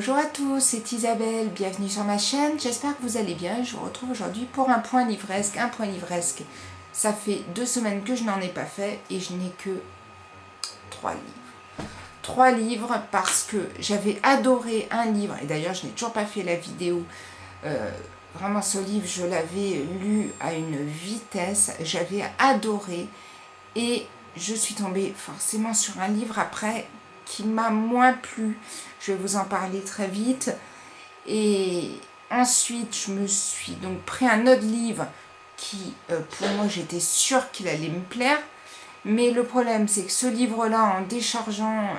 Bonjour à tous, c'est Isabelle, bienvenue sur ma chaîne, j'espère que vous allez bien. Je vous retrouve aujourd'hui pour un point livresque. Un point livresque, ça fait 2 semaines que je n'en ai pas fait et je n'ai que 3 livres. 3 livres parce que j'avais adoré un livre, et d'ailleurs je n'ai toujours pas fait la vidéo. Vraiment ce livre, je l'avais lu à une vitesse, j'avais adoré et je suis tombée forcément sur un livre après qui m'a moins plu. Je vais vous en parler très vite. Et ensuite, je me suis donc pris un autre livre qui, pour moi, j'étais sûre qu'il allait me plaire. Mais le problème, c'est que ce livre-là, en déchargeant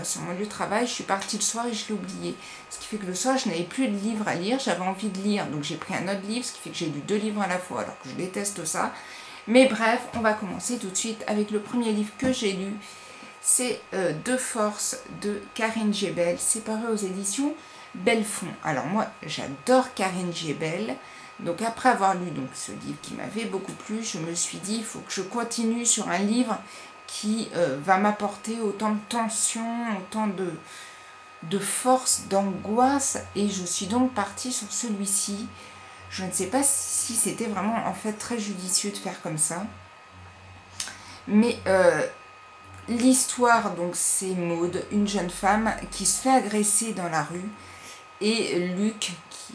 sur mon lieu de travail, je suis partie le soir et je l'ai oublié. Ce qui fait que le soir, je n'avais plus de livres à lire, j'avais envie de lire. Donc j'ai pris un autre livre, ce qui fait que j'ai lu 2 livres à la fois, alors que je déteste ça. Mais bref, on va commencer tout de suite avec le premier livre que j'ai lu. C'est De force de Karine Jebel, c'est paru aux éditions Belfond. Alors moi, j'adore Karine Jebel. Donc après avoir lu donc, ce livre qui m'avait beaucoup plu, je me suis dit, il faut que je continue sur un livre qui va m'apporter autant de tension, autant de force, d'angoisse. Et je suis donc partie sur celui-ci. Je ne sais pas si c'était vraiment en fait très judicieux de faire comme ça. Mais l'histoire, donc c'est Maud, une jeune femme qui se fait agresser dans la rue. Et Luc qui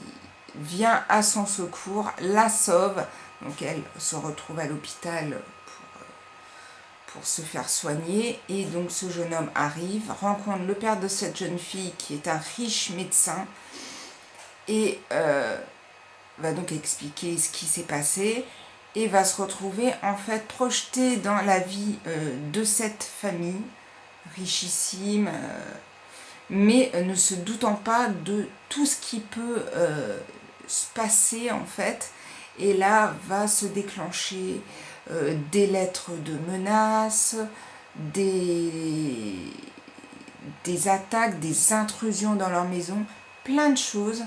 vient à son secours, la sauve. Donc elle se retrouve à l'hôpital pour se faire soigner. Et donc ce jeune homme arrive, rencontre le père de cette jeune fille qui est un riche médecin. Et va donc expliquer ce qui s'est passé et va se retrouver en fait projeté dans la vie de cette famille richissime, mais ne se doutant pas de tout ce qui peut se passer en fait. Et là va se déclencher des lettres de menaces, des attaques, des intrusions dans leur maison, plein de choses.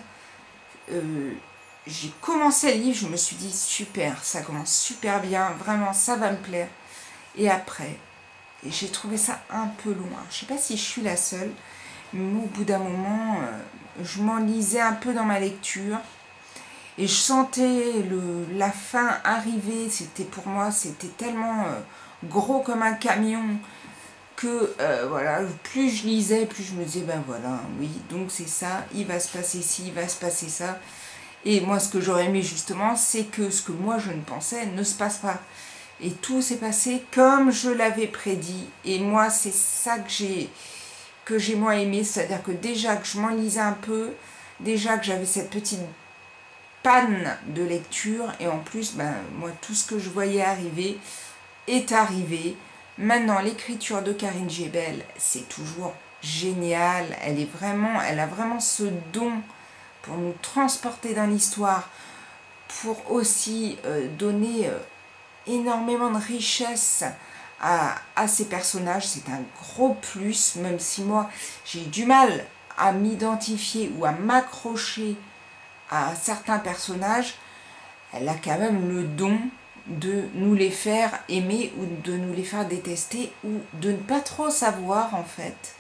J'ai commencé le livre, je me suis dit super, ça commence super bien, vraiment ça va me plaire. Et après, j'ai trouvé ça un peu loin. Je ne sais pas si je suis la seule, mais au bout d'un moment, je m'enlisais un peu dans ma lecture. Et je sentais la fin arriver, c'était pour moi, c'était tellement gros comme un camion que voilà, plus je lisais, plus je me disais, ben voilà, oui, donc c'est ça, il va se passer ci, il va se passer ça. Et moi, ce que j'aurais aimé justement, c'est que ce que moi je ne pensais ne se passe pas. Et tout s'est passé comme je l'avais prédit. Et moi, c'est ça que j'ai moins aimé. C'est-à-dire que déjà que je m'enlisais un peu, déjà que j'avais cette petite panne de lecture. Et en plus, ben, moi, tout ce que je voyais arriver est arrivé. Maintenant, l'écriture de Karine Jebel, c'est toujours génial. Elle a vraiment ce don pour nous transporter dans l'histoire, pour aussi donner énormément de richesse à ces personnages. C'est un gros plus, même si moi j'ai du mal à m'identifier ou à m'accrocher à certains personnages, elle a quand même le don de nous les faire aimer ou de nous les faire détester, ou de ne pas trop savoir en fait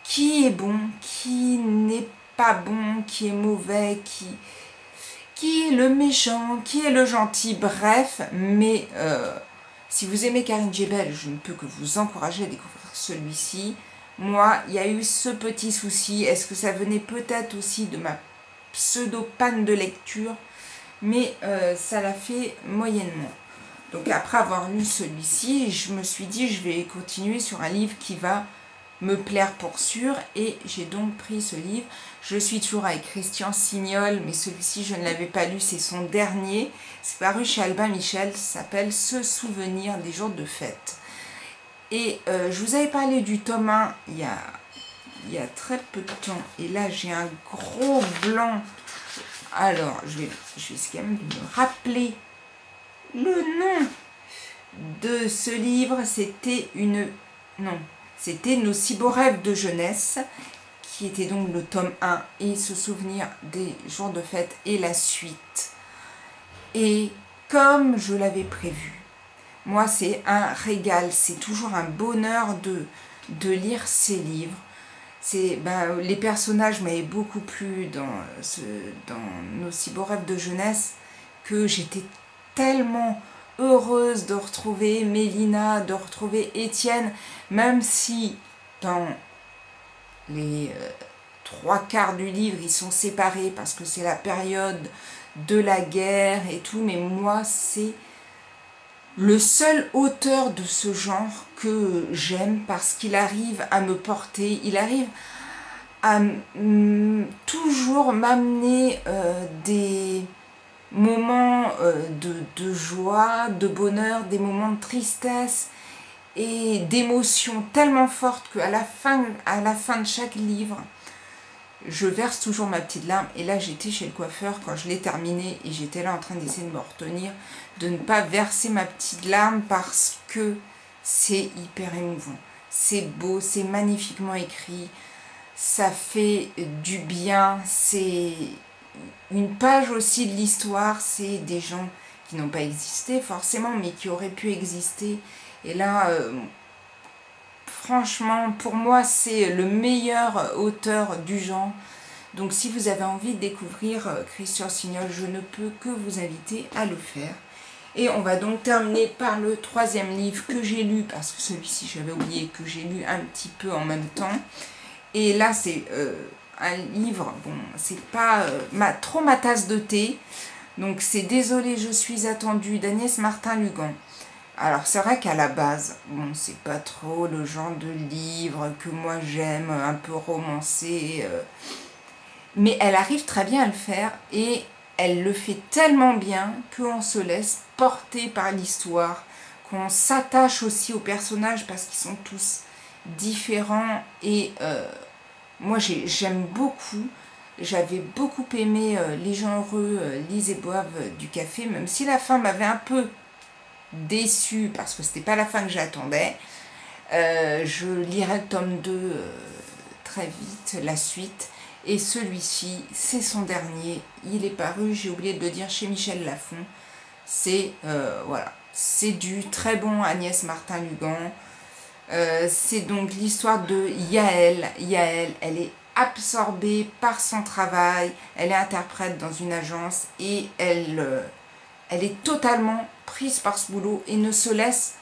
qui est bon, qui n'est pas bon, qui est mauvais, qui est le méchant, qui est le gentil, bref. Mais si vous aimez Karine Jebel, je ne peux que vous encourager à découvrir celui-ci. Moi, il y a eu ce petit souci. Est-ce que ça venait peut-être aussi de ma pseudo-panne de lecture? Mais ça l'a fait moyennement. Donc après avoir lu celui-ci, je me suis dit, je vais continuer sur un livre qui va me plaire pour sûr, et j'ai donc pris ce livre. Je suis toujours avec Christian Signol, mais celui-ci je ne l'avais pas lu, c'est son dernier, c'est paru chez Albin Michel, ça s'appelle Se souvenir des jours de fête. Et je vous avais parlé du tome 1 il y a très peu de temps, et là j'ai un gros blanc. Alors je vais essayer quand même de me rappeler le nom de ce livre. C'était Nos si beaux rêves de jeunesse, qui était donc le tome 1, et Se souvenir des jours de fête et la suite. Et comme je l'avais prévu, moi c'est un régal, c'est toujours un bonheur de lire ces livres. Les personnages m'avaient beaucoup plu dans nos si beaux rêves de jeunesse que j'étais tellement heureuse de retrouver Mélina, de retrouver Étienne, même si dans les trois quarts du livre ils sont séparés parce que c'est la période de la guerre et tout, mais moi c'est le seul auteur de ce genre que j'aime parce qu'il arrive à me porter, il arrive à toujours m'amener des moments de joie, de bonheur, des moments de tristesse et d'émotions tellement fortes qu'à la fin de chaque livre, je verse toujours ma petite larme. Et là, j'étais chez le coiffeur quand je l'ai terminé et j'étais là en train d'essayer de me retenir, de ne pas verser ma petite larme parce que c'est hyper émouvant. C'est beau, c'est magnifiquement écrit, ça fait du bien, c'est une page aussi de l'histoire, c'est des gens qui n'ont pas existé forcément, mais qui auraient pu exister. Et là, franchement, pour moi, c'est le meilleur auteur du genre. Donc si vous avez envie de découvrir Christian Signol, je ne peux que vous inviter à le faire. Et on va donc terminer par le troisième livre que j'ai lu, parce que celui-ci j'avais oublié, que j'ai lu un petit peu en même temps. Et là c'est un livre, bon c'est pas trop ma tasse de thé, donc c'est Désolée je suis attendue d'Agnès Martin-Lugan. Alors c'est vrai qu'à la base, bon c'est pas trop le genre de livre que moi j'aime, un peu romancé, mais elle arrive très bien à le faire et elle le fait tellement bien qu'on se laisse porter par l'histoire, qu'on s'attache aussi aux personnages parce qu'ils sont tous différents et moi j'aime beaucoup. J'avais beaucoup aimé Les gens heureux, lisent et boivent du café, même si la fin m'avait un peu déçue parce que c'était pas la fin que j'attendais. Je lirai le tome 2 très vite, la suite. Et celui-ci, c'est son dernier. Il est paru, j'ai oublié de le dire, chez Michel Lafon. C'est voilà, c'est du très bon Agnès Martin-Lugan. C'est donc l'histoire de Yael. Yael, elle est absorbée par son travail. Elle est interprète dans une agence et elle est totalement prise par ce boulot et ne se laisse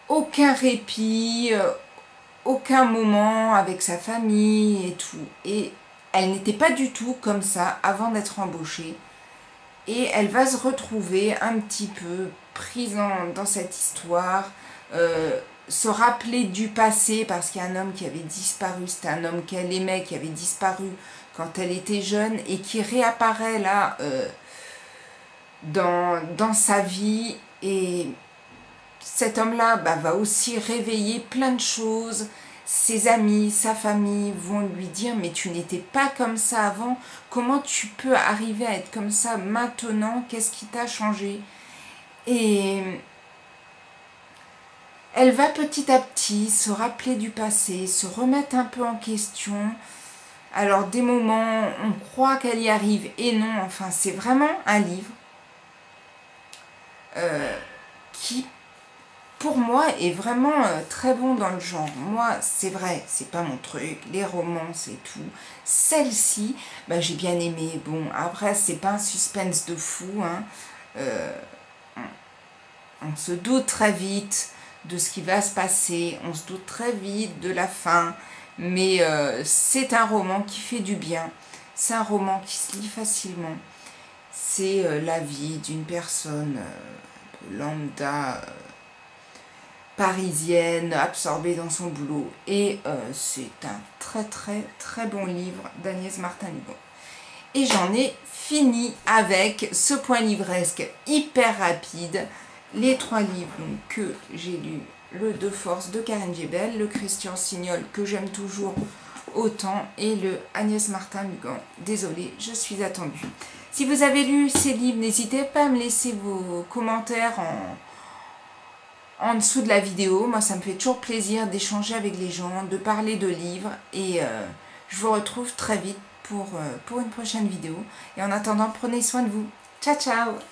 aucun répit, aucun moment avec sa famille et tout. Et elle n'était pas du tout comme ça avant d'être embauchée. Et elle va se retrouver un petit peu prise dans cette histoire, se rappeler du passé parce qu'il y a un homme qui avait disparu, c'était un homme qu'elle aimait, qui avait disparu quand elle était jeune et qui réapparaît là dans sa vie. Et cet homme-là va aussi réveiller plein de choses. Ses amis, sa famille vont lui dire « Mais tu n'étais pas comme ça avant, comment tu peux arriver à être comme ça maintenant? Qu'est-ce qui t'a changé ?» Et elle va petit à petit se rappeler du passé, se remettre un peu en question. Alors des moments, on croit qu'elle y arrive et non, enfin c'est vraiment un livre qui pour moi est vraiment très bon dans le genre. Moi c'est vrai, c'est pas mon truc, les romances et tout. Celle-ci, j'ai bien aimé. Bon après c'est pas un suspense de fou, hein. On se doute très vite de ce qui va se passer, on se doute très vite de la fin, mais c'est un roman qui fait du bien, c'est un roman qui se lit facilement, c'est la vie d'une personne lambda, parisienne, absorbée dans son boulot, et c'est un très très très bon livre d'Agnès Martin-Lugan. Et j'en ai fini avec ce point livresque hyper rapide. Les 3 livres que j'ai lus, le De Force de Karen Djebel, le Christian Signol que j'aime toujours autant et le Agnès Martin-Lugan. Désolée, je suis attendue. Si vous avez lu ces livres, n'hésitez pas à me laisser vos commentaires en dessous de la vidéo. Moi, ça me fait toujours plaisir d'échanger avec les gens, de parler de livres et je vous retrouve très vite pour une prochaine vidéo. Et en attendant, prenez soin de vous. Ciao, ciao!